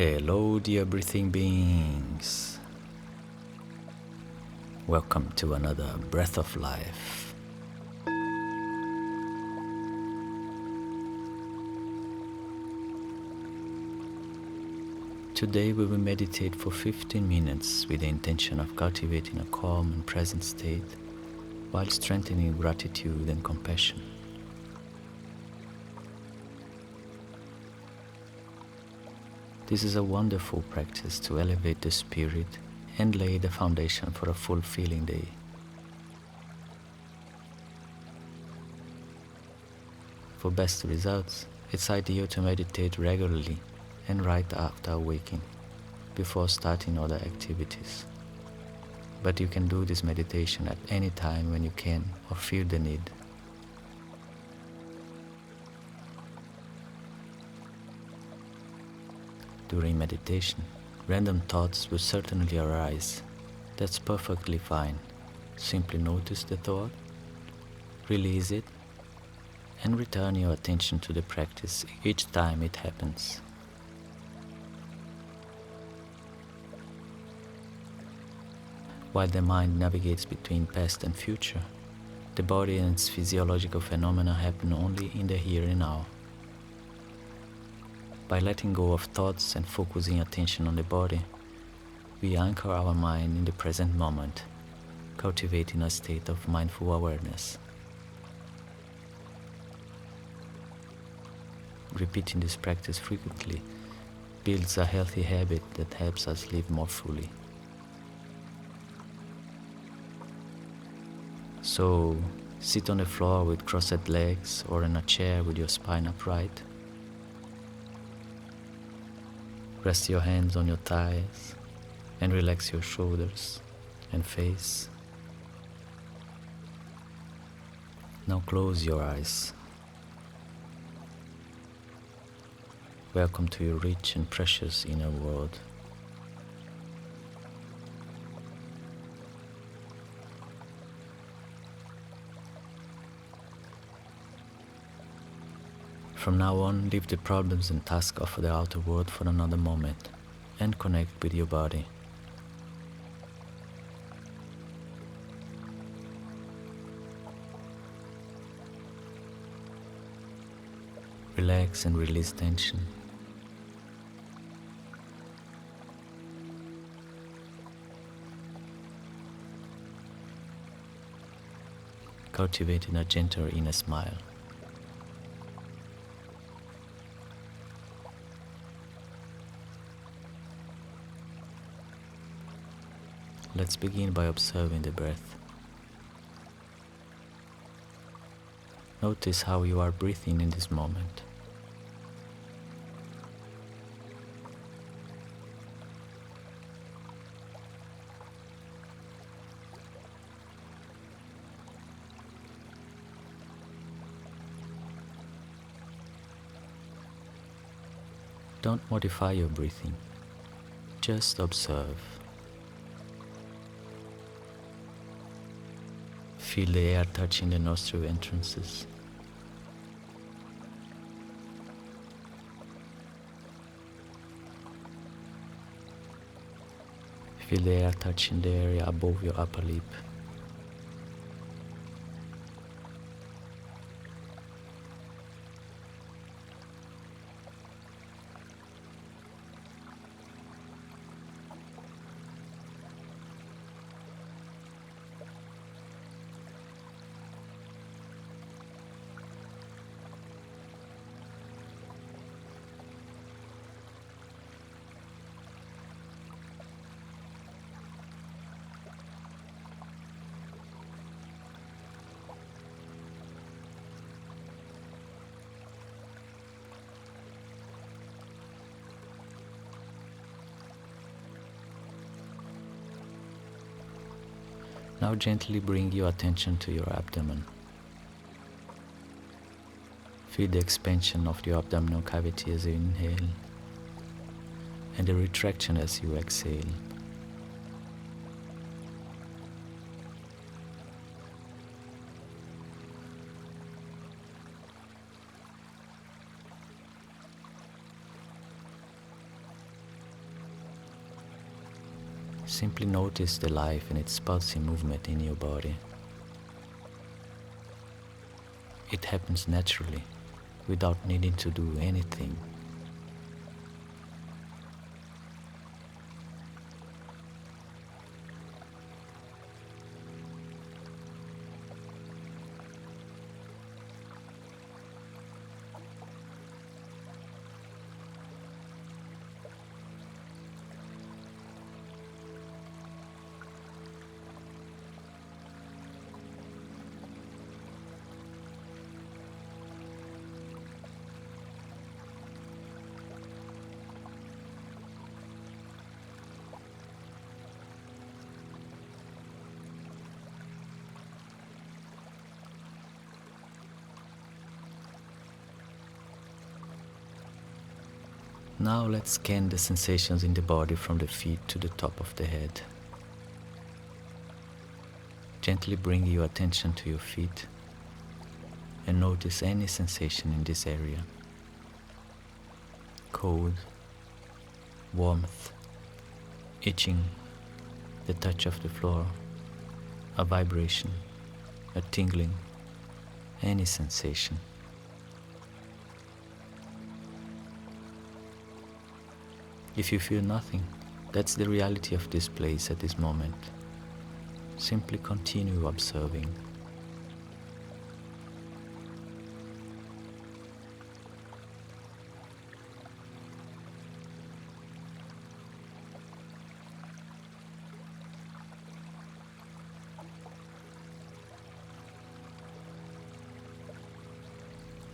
Hello, dear breathing beings. Welcome to another breath of life. Today we will meditate for 15 minutes with the intention of cultivating a calm and present state while strengthening gratitude and compassion. This is a wonderful practice to elevate the spirit and lay the foundation for a fulfilling day. For best results, it's ideal to meditate regularly and right after waking, before starting other activities. But you can do this meditation at any time when you can or feel the need. During meditation, random thoughts will certainly arise. That's perfectly fine. Simply notice the thought, release it, and return your attention to the practice each time it happens. While the mind navigates between past and future, the body and its physiological phenomena happen only in the here and now. By letting go of thoughts and focusing attention on the body, we anchor our mind in the present moment, cultivating a state of mindful awareness. Repeating this practice frequently builds a healthy habit that helps us live more fully. So, sit on the floor with crossed legs or in a chair with your spine upright. Rest your hands on your thighs and relax your shoulders and face. Now close your eyes. Welcome to your rich and precious inner world. From now on, leave the problems and tasks of the outer world for another moment and connect with your body. Relax and release tension. Cultivating a gentle inner smile. Let's begin by observing the breath. Notice how you are breathing in this moment. Don't modify your breathing, just observe. Feel the air touching the nostril entrances. Feel the air touching the area above your upper lip. Now gently bring your attention to your abdomen. Feel the expansion of the abdominal cavity as you inhale and the retraction as you exhale. Simply notice the life and its pulsing movement in your body. It happens naturally, without needing to do anything. Now let's scan the sensations in the body from the feet to the top of the head. Gently bring your attention to your feet and notice any sensation in this area. Cold, warmth, itching, the touch of the floor, a vibration, a tingling, any sensation. If you feel nothing, that's the reality of this place at this moment. Simply continue observing.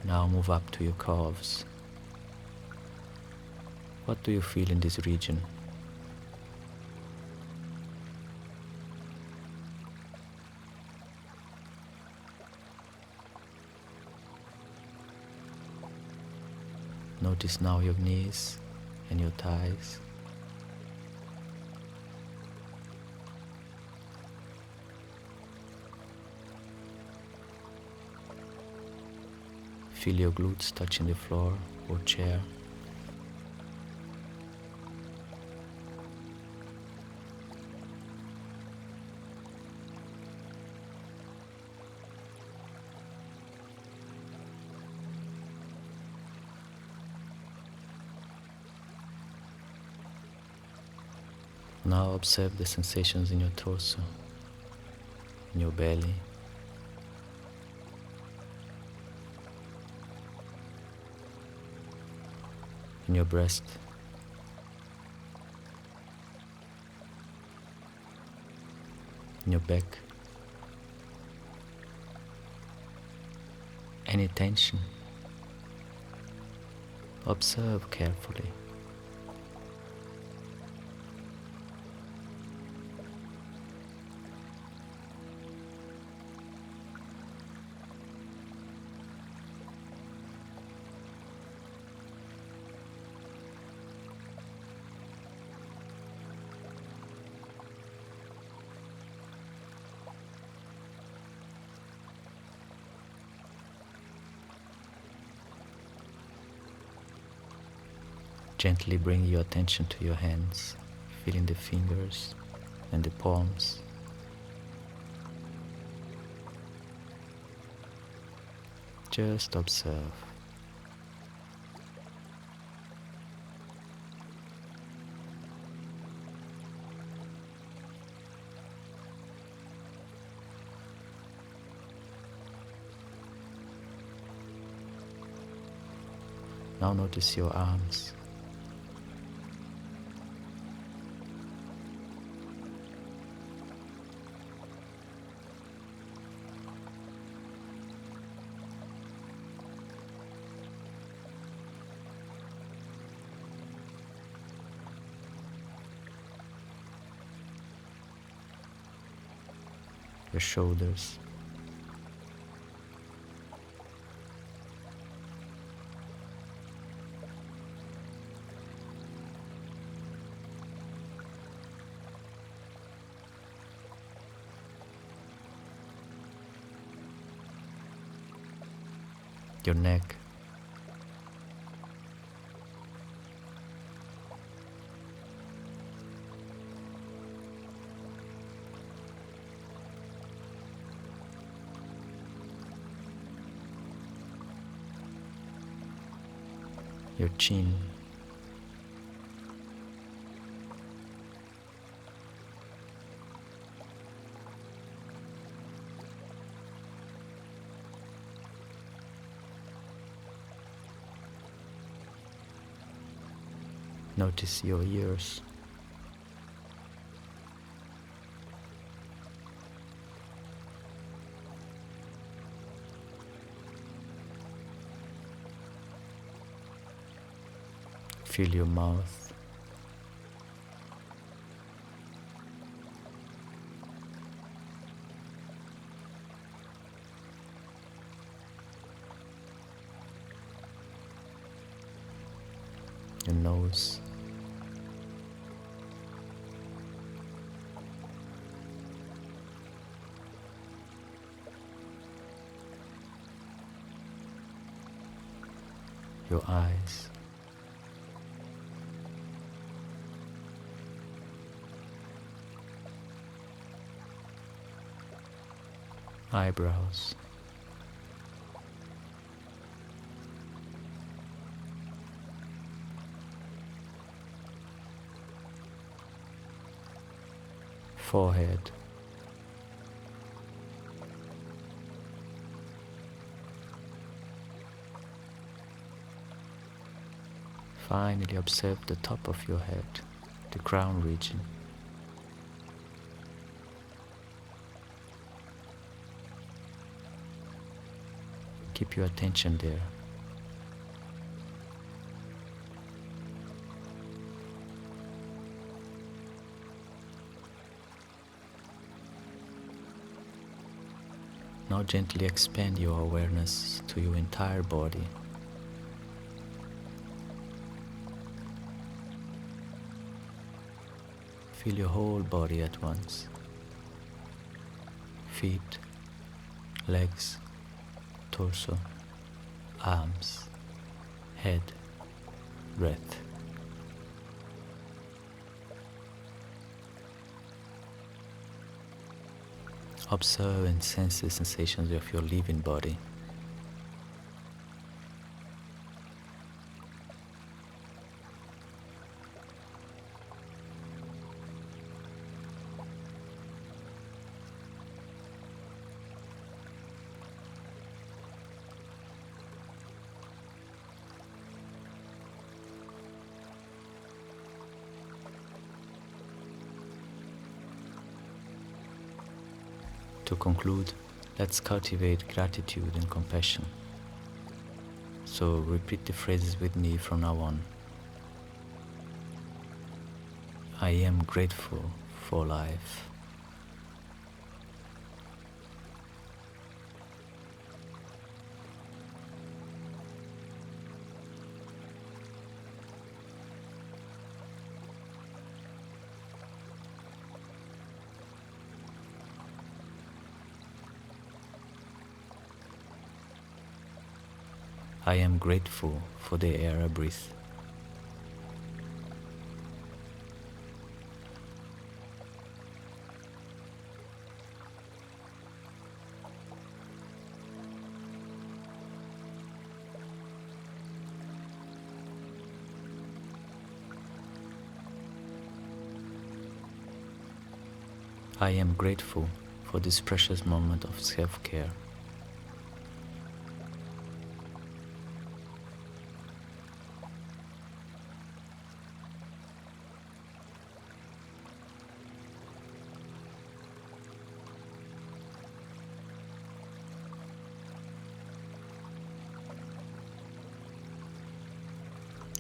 Now move up to your calves. What do you feel in this region? Notice now your knees and your thighs. Feel your glutes touching the floor or chair. Now observe the sensations in your torso, in your belly, in your breast, in your back. Any tension, observe carefully. Gently bring your attention to your hands, feeling the fingers and the palms. Just observe. Now notice your arms. Your shoulders. Your neck. your chin, notice your ears, feel your mouth, your nose, your eyes, eyebrows, forehead, finally observe the top of your head, the crown region. Keep your attention there. Now gently expand your awareness to your entire body. Feel your whole body at once. Feet, legs, torso, arms, head, breath. Observe and sense the sensations of your living body. To conclude, let's cultivate gratitude and compassion. So repeat the phrases with me from now on. I am grateful for life. I am grateful for the air I breathe. I am grateful for this precious moment of self-care.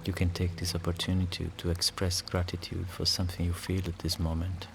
You can take this opportunity to express gratitude for something you feel at this moment.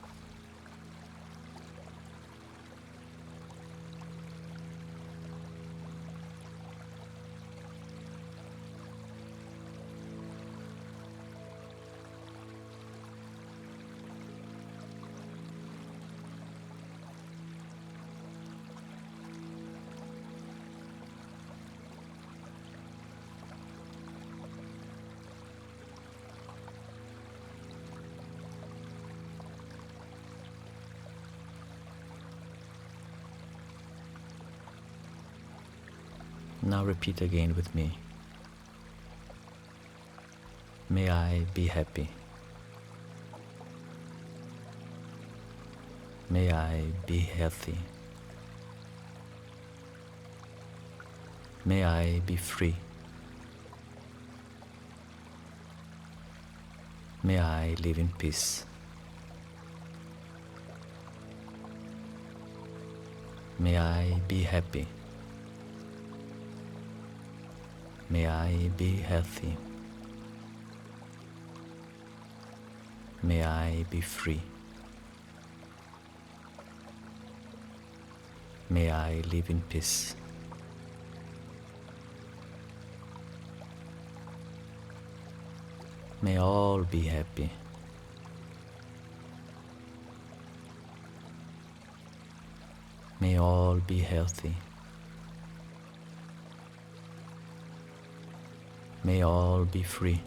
Now repeat again with me. May I be happy. May I be healthy. May I be free. May I live in peace. May I be happy. May I be healthy. May I be free. May I live in peace. May all be happy. May all be healthy. May all be free.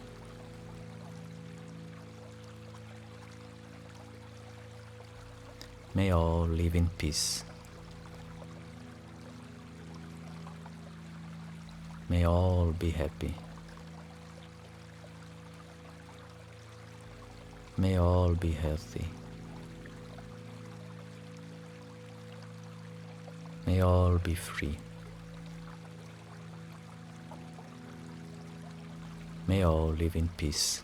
May all live in peace. May all be happy. May all be healthy. May all be free. May all live in peace.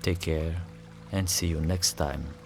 Take care and see you next time.